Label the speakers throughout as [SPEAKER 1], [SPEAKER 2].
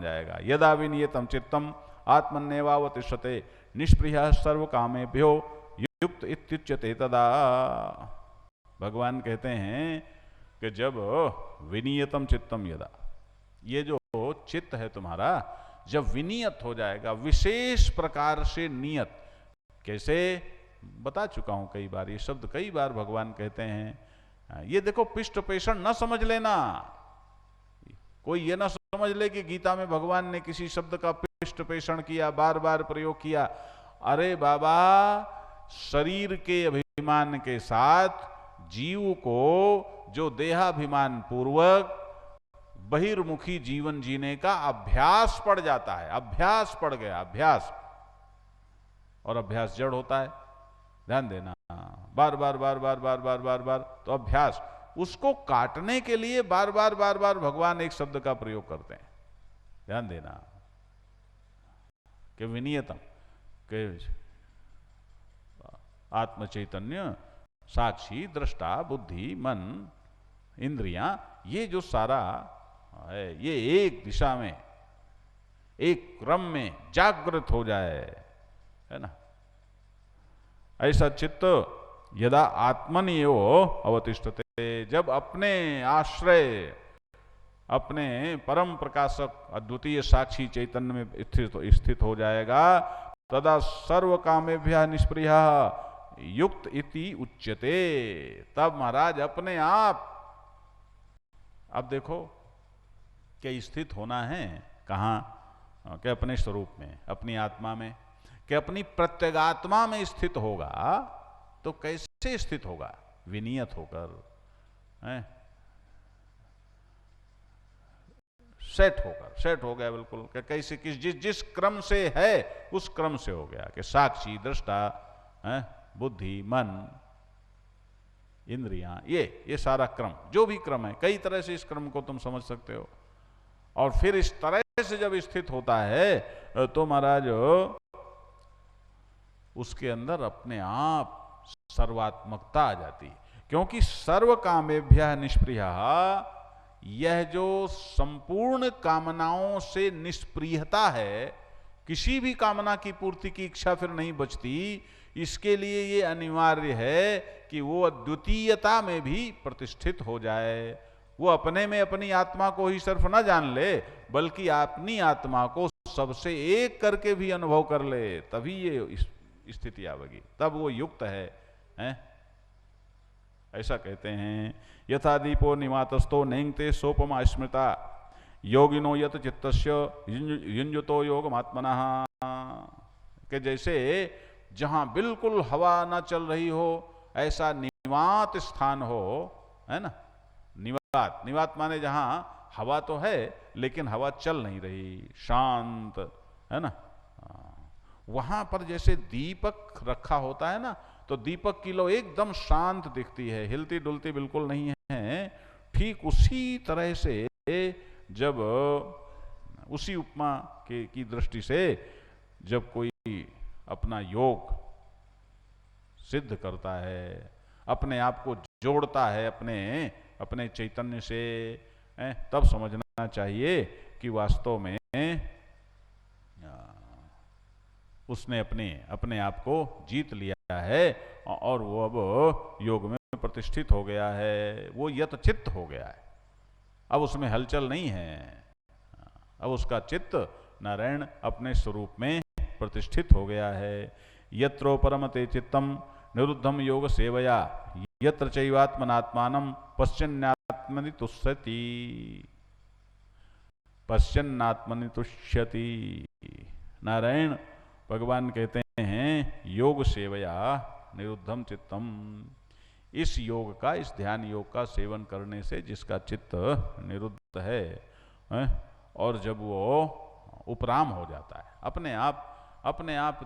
[SPEAKER 1] जाएगा। यदा विनियतम चित्तम आत्मन्येवावतिष्ठते निष्प्रियः सर्व कामेभ्यो युक्त इत्युच्यते तदा। भगवान कहते हैं कि जब विनियतम चित्तम यदा, ये जो चित्त है तुम्हारा जब विनियत हो जाएगा, विशेष प्रकार से नियत, कैसे बता चुका हूं कई बार, ये शब्द कई बार भगवान कहते हैं। ये देखो पिष्ट पेषण न समझ लेना, कोई ये ना समझ ले कि गीता में भगवान ने किसी शब्द का पिष्ट पेषण किया, बार बार प्रयोग किया। अरे बाबा, शरीर के अभिमान के साथ जीव को जो देहाभिमान पूर्वक बहिर्मुखी जीवन जीने का अभ्यास पड़ जाता है, अभ्यास पड़ गया, अभ्यास, और अभ्यास जड़ होता है, ध्यान देना, बार बार बार बार बार बार बार बार, तो अभ्यास, उसको काटने के लिए बार बार बार बार भगवान एक शब्द का प्रयोग करते हैं। ध्यान देना कि विनियतम, के आत्म चैतन्य, साक्षी, दृष्टा, बुद्धि, मन, इंद्रियां, ये जो सारा है ये एक दिशा में, एक क्रम में जागृत हो जाए, है ना। ऐसा चित्त यदा आत्मनियो अवतिष्ठते, जब अपने आश्रय, अपने परम प्रकाशक अद्वितीय साक्षी चैतन्य में स्थित हो जाएगा, तदा सर्व कामेभ्यः निष्प्रियः युक्त इति उच्यते। तब महाराज अपने आप, अब देखो कि स्थित होना है कहाँ, कि अपने स्वरूप में, अपनी आत्मा में, कि अपनी प्रत्यगात्मा में स्थित होगा। तो कैसे स्थित होगा? विनियत होकर, सेट होकर, सेट हो गया बिल्कुल, कि कैसे किस जिस क्रम से है उस क्रम से हो गया, कि साक्षी, दृष्टा, बुद्धि, मन, इंद्रियां, ये सारा क्रम, जो भी क्रम है, कई तरह से इस क्रम को तुम समझ सकते हो। और फिर इस तरह से जब स्थित होता है तो महाराज उसके अंदर अपने आप सर्वात्मकता आ जाती है, क्योंकि सर्व कामेभ्यः निष्प्रियः, यह जो संपूर्ण कामनाओं से निष्प्रियता है, किसी भी कामना की पूर्ति की इच्छा फिर नहीं बचती, इसके लिए ये अनिवार्य है कि वो अद्वितीयता में भी प्रतिष्ठित हो जाए। वो अपने में अपनी आत्मा को ही सिर्फ न जान ले, बल्कि अपनी आत्मा को सबसे एक करके भी अनुभव कर ले, तभी ये स्थिति आवेगी, तब वो युक्त है? ऐसा कहते हैं। यथा दीपो निवातस्थो नैंगते सोपमा स्मृता योगिनो यत चित्तस्य युञ्जतो योगमात्मनः, कि जैसे जहां बिल्कुल हवा ना चल रही हो ऐसा निवात स्थान हो, है ना। निवात, निवात माने जहां हवा तो है लेकिन हवा चल नहीं रही, शांत, है ना। वहां पर जैसे दीपक रखा होता है ना, तो दीपक की लो एकदम शांत दिखती है, हिलती डुलती बिल्कुल नहीं है। ठीक उसी तरह से जब उसी उपमा की दृष्टि से जब कोई अपना योग सिद्ध करता है, अपने आप को जोड़ता है अपने चैतन्य से, तब समझना चाहिए कि वास्तव में उसने अपने आप को जीत लिया है और वो अब योग में प्रतिष्ठित हो गया है, वो यतचित्त हो गया है। अब उसमें हलचल नहीं है, अब उसका चित्त नारायण अपने स्वरूप में प्रतिष्ठित हो गया है। यत्रो परमते चित्तम निरुद्धम योग सेवया यत्र चैवात्मनात्मानं पश्यन्नात्मनि तुष्यति, पश्यन्नात्मनि तुष्यति। नारायण भगवान कहते हैं योग सेवया निरुद्धम चित्तम, इस योग का, इस ध्यान योग का सेवन करने से जिसका चित्त निरुद्ध है और जब वो उपराम हो जाता है, अपने आप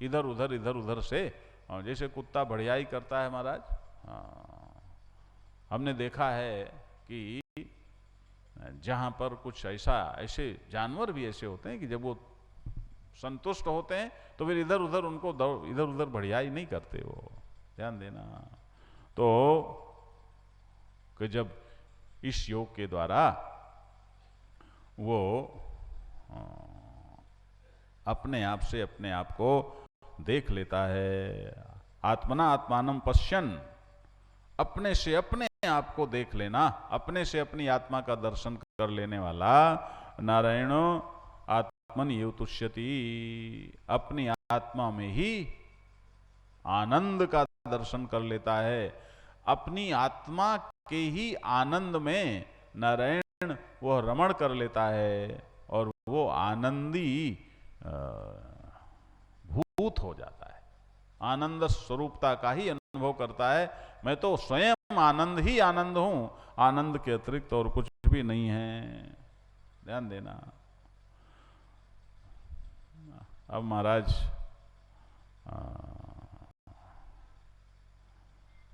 [SPEAKER 1] इधर उधर से, जैसे कुत्ता बढ़ियाई करता है महाराज, हमने देखा है कि जहां पर कुछ ऐसे जानवर भी ऐसे होते हैं कि जब वो संतुष्ट होते हैं तो फिर इधर उधर बढ़ियाई नहीं करते, वो ध्यान देना। तो कि जब इस योग के द्वारा वो अपने आप से अपने आप को देख लेता है। आत्मना आत्मानम पश्यन, अपने से अपने आप को देख लेना, अपने से अपनी आत्मा का दर्शन कर लेने वाला नारायणो आत्मन एव तुष्यति, अपनी आत्मा में ही आनंद का दर्शन कर लेता है। अपनी आत्मा के ही आनंद में नारायण वह रमण कर लेता है और वो आनंदी भूत हो जाता है, आनंद स्वरूपता का ही अनुभव करता है। मैं तो स्वयं आनंद ही आनंद हूं, आनंद के अतिरिक्त और कुछ भी नहीं है। ध्यान देना। अब महाराज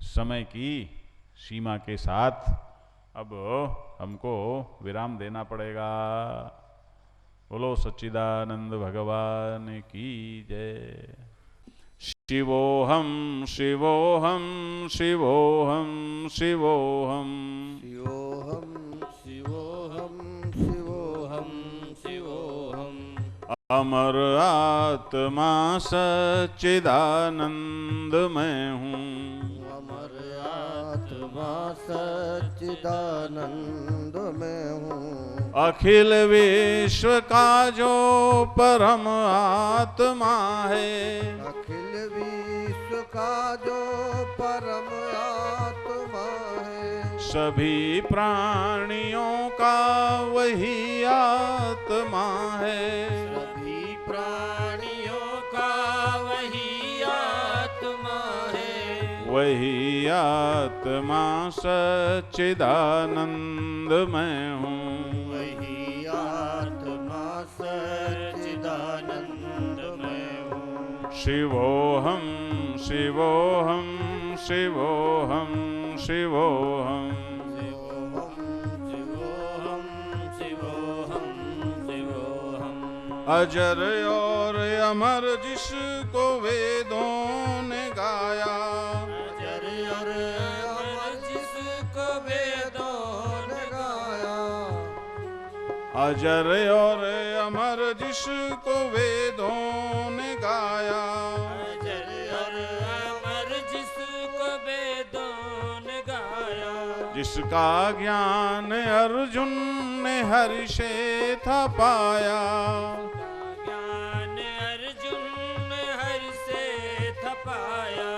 [SPEAKER 1] समय की सीमा के साथ अब हमको विराम देना पड़ेगा। बोलो सच्चिदानंद भगवान की जय। शिवोहम शिवोहम शिवोहम शिवोहम
[SPEAKER 2] शिवोहम शिवोहम शिवोहम शिवोहम
[SPEAKER 1] अमर आत्मा सच्चिदानंद मैं हूँ,
[SPEAKER 2] अमर आत्मा सच्चिदानंद में हूँ।
[SPEAKER 1] अखिल विश्व का जो परम आत्मा है,
[SPEAKER 2] अखिल विश्व का जो परम आत्मा है,
[SPEAKER 1] सभी प्राणियों का वही आत्मा है,
[SPEAKER 2] सभी प्राणियों का वही आत्मा है।
[SPEAKER 1] वही आत्मा सच्चिदानंद मैं हूँ,
[SPEAKER 2] वही आत्मा सच्चिदानंद में हूँ।
[SPEAKER 1] शिवोहम शिवोहम शिवोहम शिवोहम
[SPEAKER 2] शिवोहम शिवोहम शिवोहम शिवोहम
[SPEAKER 1] अजर और अमर जिसको वेदों ने गाया,
[SPEAKER 2] अजर और अमर जिसको वेदों ने गाया,
[SPEAKER 1] अजर और अमर जिसको वेदों ने गाया,
[SPEAKER 2] अजर और अमर जिसको वेदों ने गाया,
[SPEAKER 1] जिसका ज्ञान अर्जुन ने हरि से था पाया,
[SPEAKER 2] ज्ञान अर्जुन ने हरि से था पाया।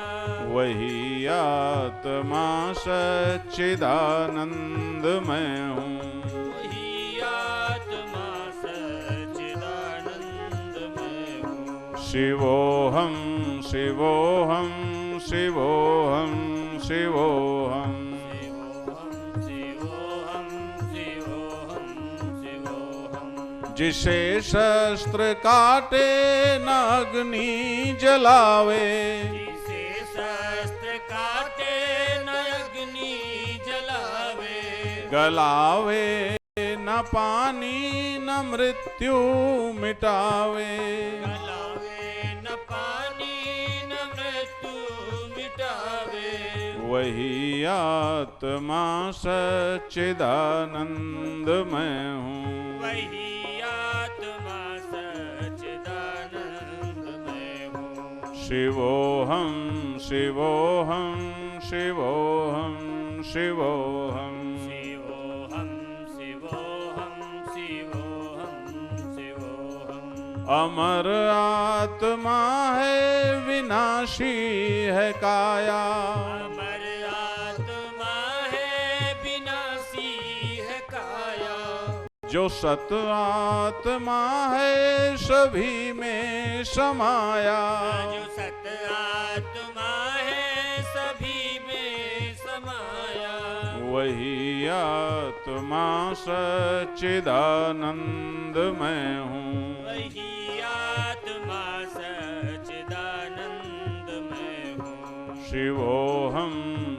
[SPEAKER 1] वही आत्मा सच्चिदानंद मैं हूँ,
[SPEAKER 2] वही आत्मा सच्चिदानंद में हूँ।
[SPEAKER 1] शिवोहम शिवोहम शिवोहम शिवोहम
[SPEAKER 2] शिवोहम शिवोहम शिवोहम शिवोहम
[SPEAKER 1] जिसे शस्त्र काटे न अग्नि जलावे,
[SPEAKER 2] जिसे शस्त्र काटे न अग्नि जलावे,
[SPEAKER 1] गलावे न पानी न मृत्यु मिटावे,
[SPEAKER 2] गलावे न पानी न मृत्यु मिटावे।
[SPEAKER 1] वही आत्मा सच्चिदानंद मैं हूँ,
[SPEAKER 2] वही आत्मा सच्चिदानंद में हूँ।
[SPEAKER 1] शिवोहम शिवोहम शिवोहम शिवोहम
[SPEAKER 2] शिवोहम शिवोहम शिवोहम शिवोहम
[SPEAKER 1] अमर आत्मा है विनाशी है काया,
[SPEAKER 2] अमर आत्मा है विनाशी है काया,
[SPEAKER 1] जो सत आत्मा है सभी में समाया,
[SPEAKER 2] जो सत आत्मा है सभी में समाया।
[SPEAKER 1] वही आत्मा सच्चिदानंद मैं हूँ,
[SPEAKER 2] वही आत्मा सच्चिदानंद में हूँ।
[SPEAKER 1] शिवोहम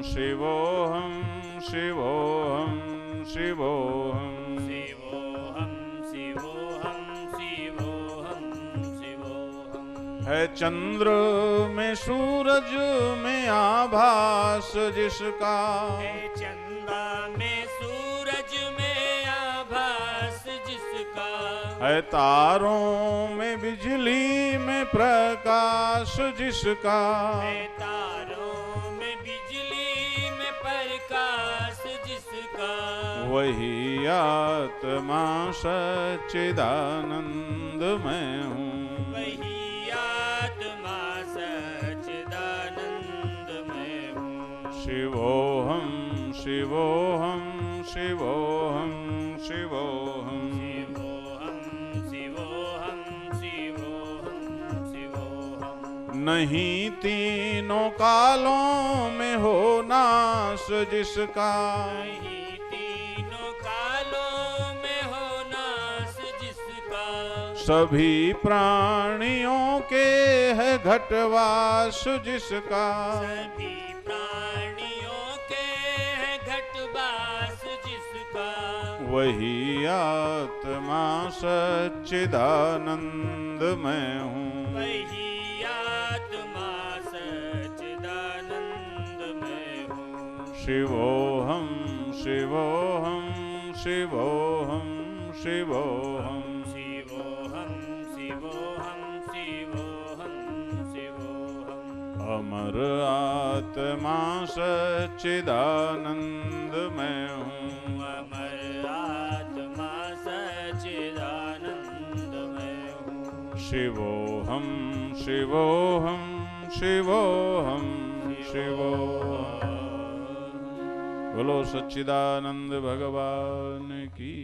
[SPEAKER 1] शिवोहम शिवोहम शिवोहम
[SPEAKER 2] शिवोहम शिवोहम शिवोहम शिवोहम
[SPEAKER 1] है चंद्र में सूरज में आभास जिसका,
[SPEAKER 2] है चंदा में सूरज में आभास जिसका,
[SPEAKER 1] है तारों में बिजली में प्रकाश जिसका,
[SPEAKER 2] है तारों में बिजली में प्रकाश जिसका,
[SPEAKER 1] वही आत्मा सच्चिदानंद मैं हूँ।
[SPEAKER 2] वही आत्मा सच्चिदानंद मैं हूँ।
[SPEAKER 1] शिवोहम शिवोहम शिवोहम शिवोहम,
[SPEAKER 2] शिवोहम शिवोहम शिवोहम शिवोहम।
[SPEAKER 1] नहीं तीनों कालों में हो नाश जिसका,
[SPEAKER 2] नहीं तीनों कालों में हो नाश जिसका,
[SPEAKER 1] सभी प्राणियों के है घटवास जिसका,
[SPEAKER 2] सभी प्राणियों के है घटवास जिसका,
[SPEAKER 1] वही आत्मा सच्चिदानंद मैं हूँ।
[SPEAKER 2] वही आत्मा सच्चिदानंद मैं हूँ।
[SPEAKER 1] शिवोहम शिवोहम शिवोहम शिवोहम,
[SPEAKER 2] शिवोहम शिवोहम शिवोहम शिवोहम।
[SPEAKER 1] अमर आत्मा सच्चिदानंद मैं हूँ।
[SPEAKER 2] अमर आत्मा सच्चिदानंद मैं हूँ।
[SPEAKER 1] शिवोहम शिवोहम शिवोहम शिवोहम। बोलो सच्चिदानंद भगवान की।